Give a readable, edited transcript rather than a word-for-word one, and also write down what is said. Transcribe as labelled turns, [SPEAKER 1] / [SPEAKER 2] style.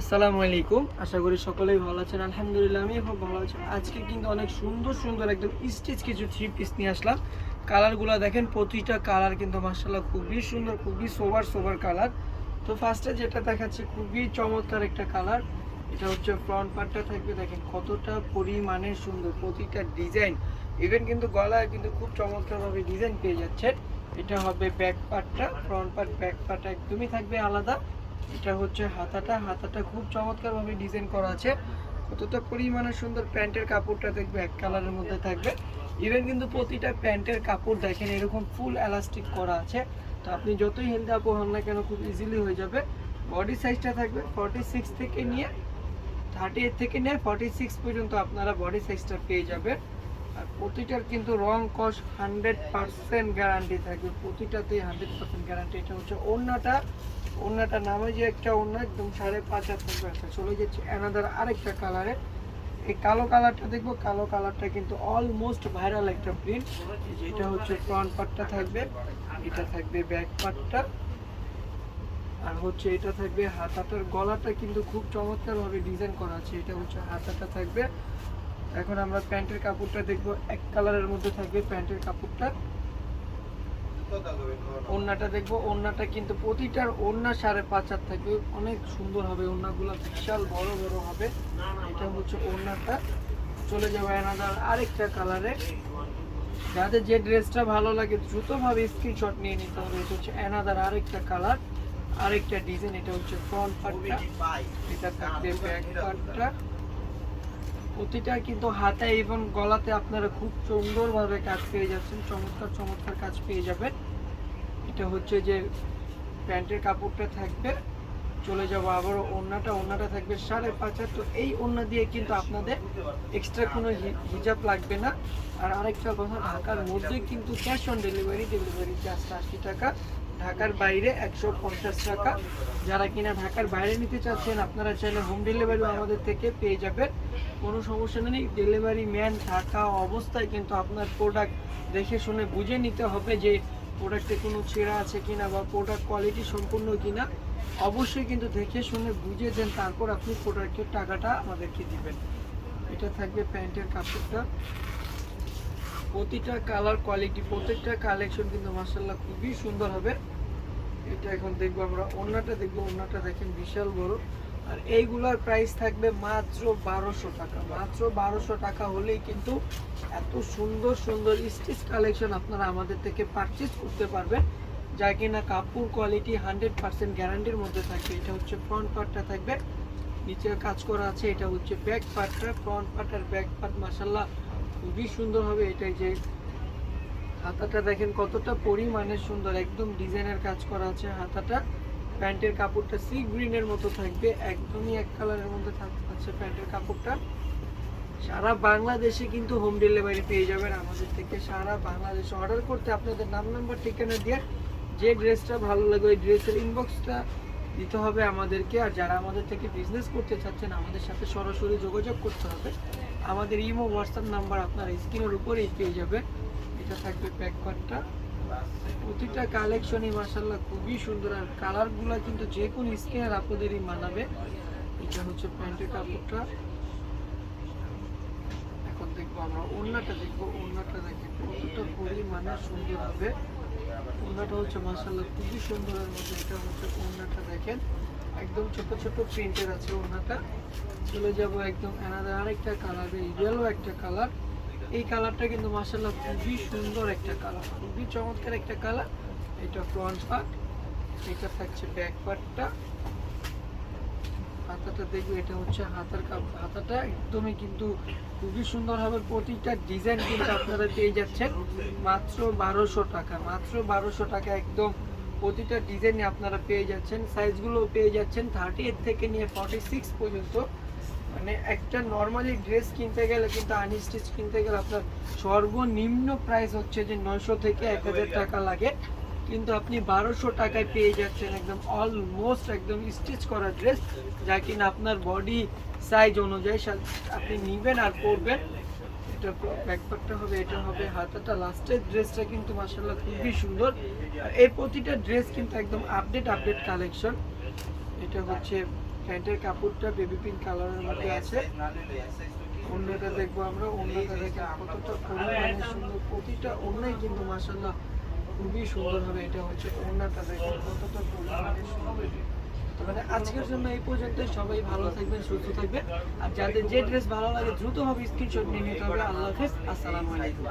[SPEAKER 1] আসসালামু আলাইকুম। আশা করি সকলেই ভালো আছেন। আলহামদুলিল্লাহ আমি খুব ভালো আছি। আজকে কিন্তু অনেক সুন্দর সুন্দর একদম স্টিচ কিছু থ্রি পিস নিয়ে আসলাম। কালারগুলো দেখেন, প্রতিটা কালার কিন্তু মাশাআল্লাহ খুবই সুন্দর, খুবই সোবার সোবার কালার। তো ফার্স্টে যেটা দেখাচ্ছি খুবই চমৎকার একটা কালার। এটা হচ্ছে ফ্রন্ট পার্টটা থাকবে, দেখেন কতটা পরিমাণে সুন্দর, প্রতিটা ডিজাইন ইভেন কিন্তু গলায় কিন্তু খুব চমৎকারভাবে ডিজাইন পেয়ে যাচ্ছে। এটা হবে ব্যাক পার্টটা, ফ্রন্ট পার্ট ব্যাক পার্ট একদমই থাকবে আলাদা। এটা হচ্ছে হাতাটা, হাতাটা খুব চমৎকারভাবে ডিজাইন করা আছে। কতটা পরিমাণে সুন্দর। প্যান্টের কাপড়টা দেখবে এক কালারের মধ্যে থাকবে। ইভেন কিন্তু প্রতিটা প্যান্টের কাপড় দেখেন এরকম ফুল এলাস্টিক করা আছে। তো আপনি যতই হেলদি আপু হন না কেন খুব ইজিলি হয়ে যাবে। বডি সাইজটা থাকবে 46 থেকে নিয়ে 38 থেকে নিয়ে 46 পর্যন্ত আপনারা বডি সাইজটা পেয়ে যাবে। আর প্রতিটার কিন্তু রং কস 100% গ্যারান্টি থাকবে, প্রতিটাতেই 100% গ্যারান্টি। এটা হচ্ছে ওড়নাটা, ওড়নাটা নামে যে একটা ওড়না একদম 5.5 হাত থাকবে। আচ্ছা চলে যাচ্ছে অ্যানাদার আরেকটা কালারে। এই কালো কালারটা দেখবো, কালো কালারটা কিন্তু অলমোস্ট ভাইরাল একটা প্রিন্ট। এটা হচ্ছে ফ্রন্ট পার্টটা থাকবে, এটা থাকবে ব্যাক পার্টটা, আর হচ্ছে এটা থাকবে হাতাটার গলাটা কিন্তু খুব চমৎকারভাবে ডিজাইন করা আছে। এটা হচ্ছে হাতাটা থাকবে। এখন আমরা প্যান্টের কাপড়টা দেখবো, এক কালারের মধ্যে থাকবে প্যান্টের কাপড়টা। ওড়নাটা দেখবো, ওড়নাটা কিন্তু প্রতিটার ওড়না 5.5 হাত থাকবে, অনেক সুন্দর হবে ওড়নাগুলো, বিশাল বড় বড় হবে। এটা হচ্ছে ওড়নাটা। চলে যাবো অ্যানাদার আরেকটা কালারে। যাদের যে ড্রেসটা ভালো লাগে দ্রুতভাবে স্ক্রিনশট নিয়ে নিতে হবে। এটা হচ্ছে অ্যানাদার আরেকটা কালার, আরেকটা ডিজাইন। এটা হচ্ছে ফ্রন্ট পার্টটা, এটা থাকবে ব্যাক পার্টটা। প্রতিটা কিন্তু হাতে এবং গলাতে আপনারা খুব সুন্দরভাবে কাজ পেয়ে যাচ্ছেন, চমৎকার চমৎকার কাজ পেয়ে যাবেন। এটা হচ্ছে যে প্যান্টের কাপড়টা থাকবে। চলে যাব আবারও ওড়নাটা, ওড়নাটা থাকবে 5.5 হাত। তো এই ওড়না দিয়ে কিন্তু আপনাদের এক্সট্রা কোনো হিজাব লাগবে না। আর আরেকটা কথা, ঢাকার মধ্যে কিন্তু cash on delivery, delivery charge 80 টাকা, ঢাকার বাইরে 150 টাকা। যারা কিনা ঢাকার বাইরে নিতে চাচ্ছেন আপনারা চাইলে হোম ডেলিভারিও আমাদের থেকে পেয়ে যাবেন, কোনো সমস্যা নেই। ডেলিভারি ম্যান থাকা অবস্থায় কিন্তু আপনার প্রোডাক্ট দেখে শুনে বুঝে নিতে হবে যে প্রোডাক্টে কোনো ছেঁড়া আছে কিনা বা প্রোডাক্ট কোয়ালিটি সম্পূর্ণ কিনা। অবশ্যই কিন্তু দেখে শুনে বুঝে দেন, তারপর আপনি প্রোডাক্টের টাকাটা আমাদেরকে দিবেন। এটা থাকবে প্যান্টের কাপড়টা। প্রতিটা কালার কোয়ালিটি, প্রত্যেকটা কালেকশন কিন্তু মাশাআল্লাহ খুবই সুন্দর হবে। এটা এখন দেখবো আমরা ওড়নাটা দেখবো, ওড়নাটা দেখেন বিশাল বড়। আর এইগুলার প্রাইস থাকবে মাত্র 1200 টাকা। মাত্র 1200 টাকা হলেই কিন্তু এত সুন্দর সুন্দর স্টিচ কালেকশন আপনারা আমাদের থেকে পারচেজ করতে পারবেন, যা কিনা কাপড় কোয়ালিটি 100% গ্যারান্টির মধ্যে থাকবে। এটা হচ্ছে ফ্রন্ট পার্টটা থাকবে, নিচে কাজ করা আছে। এটা হচ্ছে ব্যাক পার্টটা, ফ্রন্ট পার্ট আর ব্যাক পার্ট মাশাআল্লাহ খুবই সুন্দর হবে। এটাই যে হাতাটা দেখেন কতটা পরিমাণে সুন্দর, একদম ডিজাইনের কাজ করা আছে হাতাটা। প্যান্টের কাপড়টা সি গ্রিনের মতো থাকবে, একদমই এক কালারের মধ্যে থাকছে প্যান্টের কাপড়টা। সারা বাংলাদেশে কিন্তু হোম ডেলিভারি পেয়ে যাবেন আমাদের থেকে। সারা বাংলাদেশে অর্ডার করতে আপনাদের নাম নাম্বার ঠিকানা দিয়ে যে ড্রেসটা ভালো লাগে ওই ড্রেসের ইনবক্সটা দিতে হবে আমাদেরকে। আর যারা আমাদের থেকে বিজনেস করতে চাচ্ছেন আমাদের সাথে সরাসরি যোগাযোগ করতে হবে। আমাদের ইমো হোয়াটসঅ্যাপ নাম্বার আপনার স্ক্রিনের উপরেই পেয়ে যাবে। এটা থাকবে ব্যাক পার্টটা। প্রতিটা কালেকশনই মাশাআল্লাহ খুবই সুন্দর, আর কালারগুলো কিন্তু যে কোনো স্কিনের আপনাদেরই মানাবে। এটা হচ্ছে প্যান্টের কাপড়টা। এখন দেখবো আমরা ওড়নাটা দেখবো, ওড়নাটা দেখেন কতটা পরিমাণে সুন্দর হবে। ওড়নাটা হচ্ছে মাশাআল্লাহ খুবই সুন্দরের মধ্যে। এটা হচ্ছে ওড়নাটা দেখেন একদম ছোট ছোট প্রিন্টের আছে ওড়নাটা। চলে যাব একদম অ্যানাদার আরেকটা কালারে, ইয়েলো একটা কালার। এই কালারটা কিন্তু মাশাআল্লাহ খুবই সুন্দর একটা কালার, খুবই চমৎকার একটা কালার। এটা ফ্রন্ট পার্ট, এটা থাকছে ব্যাক পার্টটা। হাতাটা দেখবে, এটা হচ্ছে হাতার হাতাটা একদমই কিন্তু খুবই সুন্দর হবে। প্রতিটা ডিজাইন কিন্তু আপনারা পেয়ে যাচ্ছেন মাত্র 1200 টাকা। মাত্র 1200 টাকা একদম প্রতিটা ডিজাইনে আপনারা পেয়ে যাচ্ছেন। সাইজগুলো পেয়ে যাচ্ছেন 38 থেকে নিয়ে 46 পর্যন্ত। মানে একটা নর্মালি ড্রেস কিনতে গেলে কিন্তু আনস্টিচ কিনতে গেলে আপনার সর্বনিম্ন প্রাইস হচ্ছে যে 900 থেকে 1000 টাকা লাগে, কিন্তু আপনি 1200 টাকায় পেয়ে যাচ্ছেন একদম অলমোস্ট একদম স্টিচ করা ড্রেস, যা কিনা আপনার বডি সাইজ অনুযায়ী আপনি নেবেন আর পরবেন। এটা ব্যাকপার্টটা হবে, এটা হবে হাতাটা। লাস্টের ড্রেসটা কিন্তু মাশাআল্লাহ খুবই সুন্দর। আর এই প্রতিটা ড্রেস কিন্তু একদম আপডেট কালেকশন। এটা হচ্ছে প্যান্টের কাপড়টা বেবি পিঙ্ক কালারের মধ্যে আছে। ওড়নাটা দেখবো আমরা, ওড়নাটা দেখে কতটা পরিমাণে সুন্দর, প্রতিটা ওড়নাই কিন্তু মাশাআল্লাহ খুবই সুন্দর হবে। এটা হচ্ছে ওড়নাটা দেখুন কতটা পরিমাণে সুন্দর। তো মানে আজকের জন্য এই পর্যন্ত, সবাই ভালো থাকবেন, সুস্থ থাকবেন। আর যাদের যে ড্রেস ভালো লাগে দ্রুত হবে স্ক্রিনশট নিয়ে নিতে হবে। আল্লাহ হাফেজ, আসসালামু আলাইকুম।